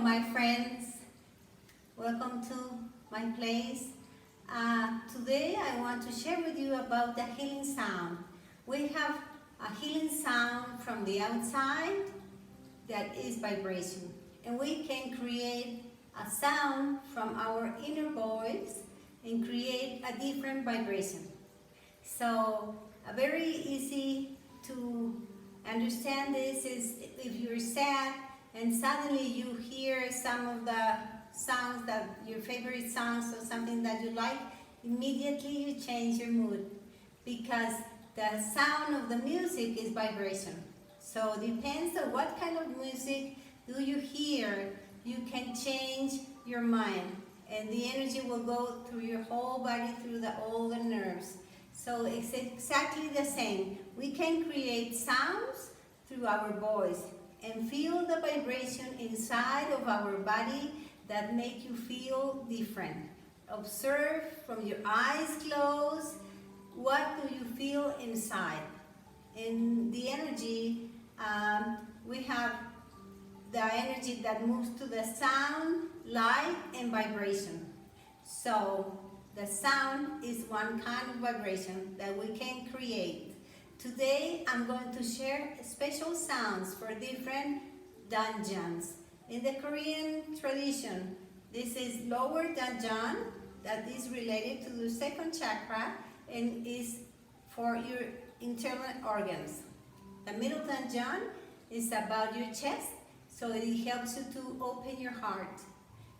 my friends. Welcome to my place. Today I want to share with you about the healing sound. We have a healing sound from the outside that is vibration. And we can create a sound from our inner voice and create a different vibration. So, a very easy to understand this is if you're sad and suddenly you hear some of the songs that your favorite songs or something that you like, immediately you change your mood because the sound of the music is vibration. So it depends on what kind of music do you hear, you can change your mind and the energy will go through your whole body, through all the nerves. So it's exactly the same. We can create sounds through our voice and feel the vibration inside of our body that make you feel different. Observe from your eyes closed, what do you feel inside? In the energy, we have the energy that moves to the sound, light, and vibration. So the sound is one kind of vibration that we can create. Today I'm going to share special sounds for different danjans. In the Korean tradition, this is lower danjan that is related to the second chakra and is for your internal organs. The middle danjan is about your chest, so it helps you to open your heart.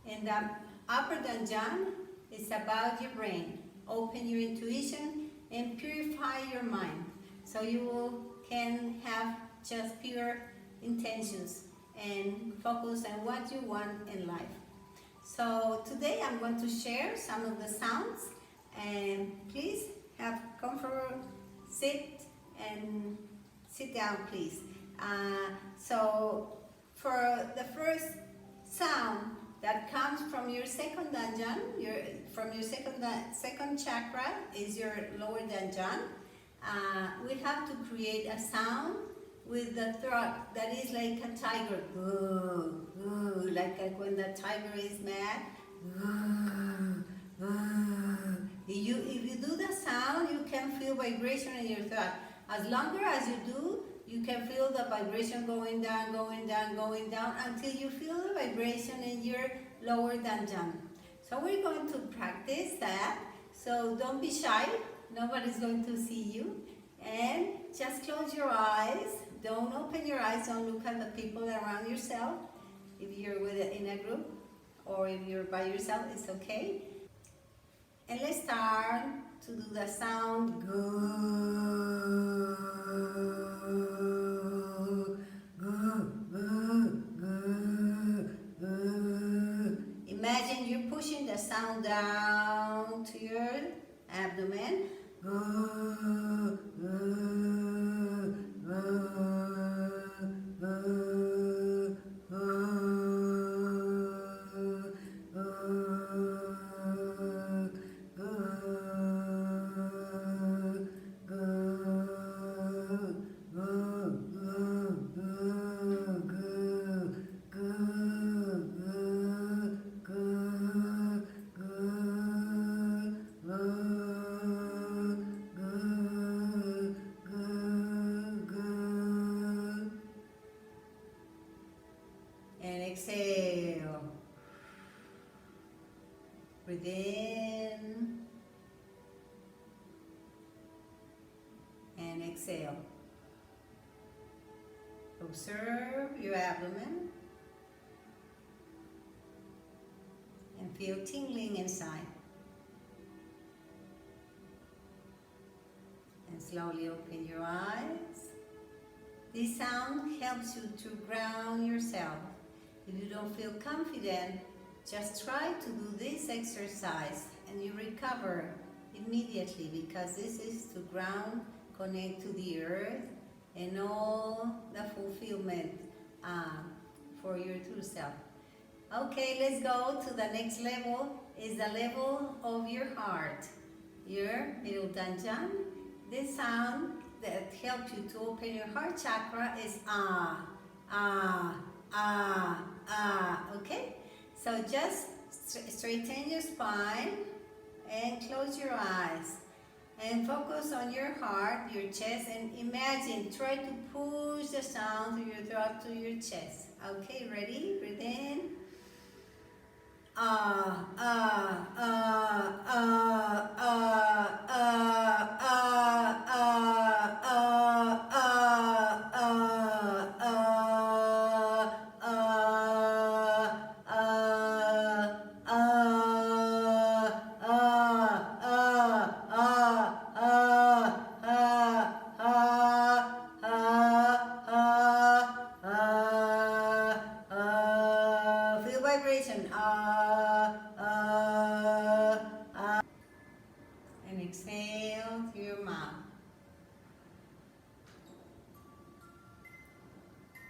And the upper danjan is about your brain, open your intuition and purify your mind. So you can have just pure intentions and focus on what you want in life. So today I'm going to share some of the sounds and please have comfort, sit down please. So for the first sound that comes from your second danjan, from your second chakra is your lower danjan. We have to create a sound with the throat that is like a tiger, like when the tiger is mad. If you do the sound, you can feel vibration in your throat. As longer as you do, you can feel the vibration going down, going down, going down until you feel the vibration in your lower danjan. So we're going to practice that. So don't be shy. Nobody's going to see you. And just close your eyes. Don't open your eyes. Don't look at the people around yourself. If you're in a group or if you're by yourself, it's okay. And let's start to do the sound. Imagine you're pushing the sound down to your abdomen. And exhale. Breathe in and exhale. Observe your abdomen and feel tingling inside. And slowly open your eyes. This sound helps you to ground yourself. If you don't feel confident, just try to do this exercise and you recover immediately because this is to ground, connect to the earth and all the fulfillment for your true self. Okay, let's go to the next level. Is the level of your heart. Your middle danjan. This sound that helps you to open your heart chakra is ah, ah, ah, ah. Okay? So just straighten your spine and close your eyes. And focus on your heart, your chest, and imagine, try to push the sound through your throat to your chest. Okay, ready? Breathe in. Ah, ah, ah, ah, ah, ah, ah, ah, ah, ah, feel vibration. And exhale through your mouth.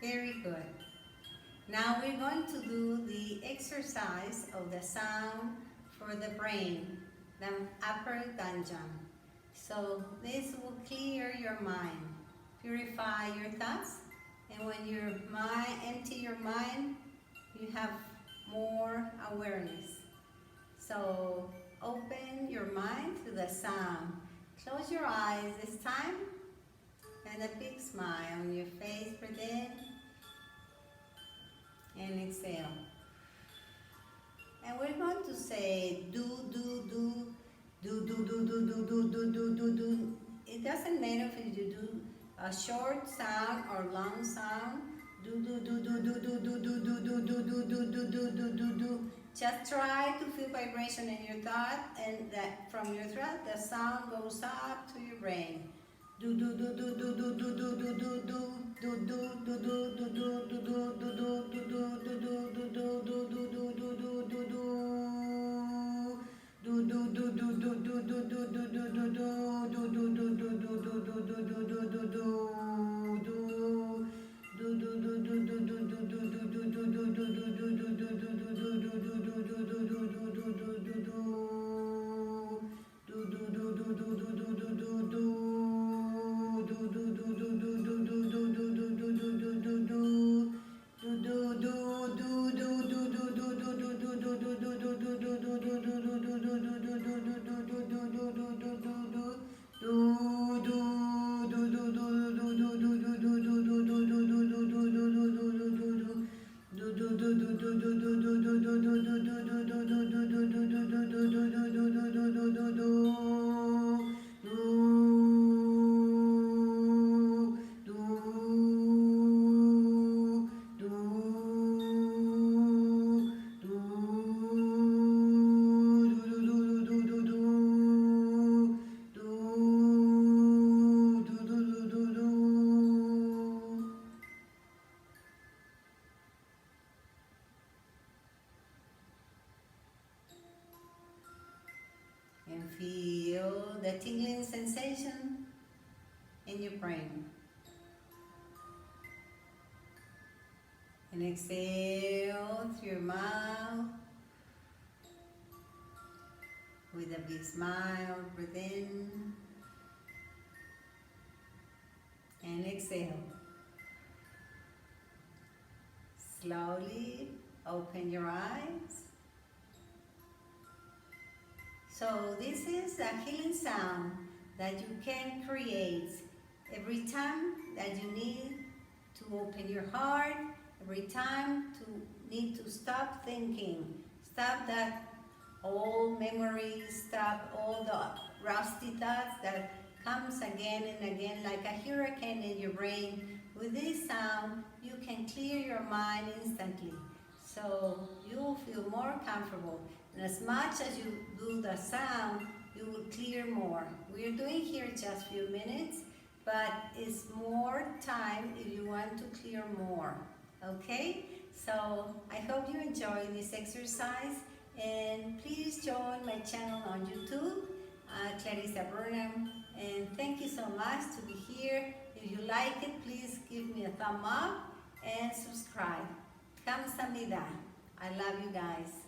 Very good. Now we're going to do the exercise of the sound for the brain, the upper dungeon. So this will clear your mind, purify your thoughts, and when your mind, empty your mind, you have more awareness. So open your mind to the sound. Close your eyes this time, and a big smile on your face. Breathe in and exhale. And we're going to say do, do, do, do, do, do, do, do, do, do, do, do, do. It doesn't matter if you do a short sound or long sound. Do, do, do, do, do, do, do, do, do, do, do, do, do, do, do, do, do, do. Just try to feel vibration in your throat, and that from your throat the sound goes up to your brain. Do do do do do do do do do do do do do do do do do do do and feel the tingling sensation in your brain. And exhale through your mouth with a big smile. Breathe in and exhale. Slowly open your eyes. So this is a healing sound that you can create every time that you need to open your heart, every time to need to stop thinking, stop that old memories, stop all the rusty thoughts that comes again and again like a hurricane in your brain. With this sound, you can clear your mind instantly. So you will feel more comfortable. And as much as you do the sound, you will clear more. We're doing here just a few minutes, but it's more time if you want to clear more. Okay? So I hope you enjoy this exercise, and please join my channel on YouTube, Clarissa Burnham, and thank you so much to be here. If you like it, please give me a thumb up and subscribe. Kamsahamnida. I love you guys.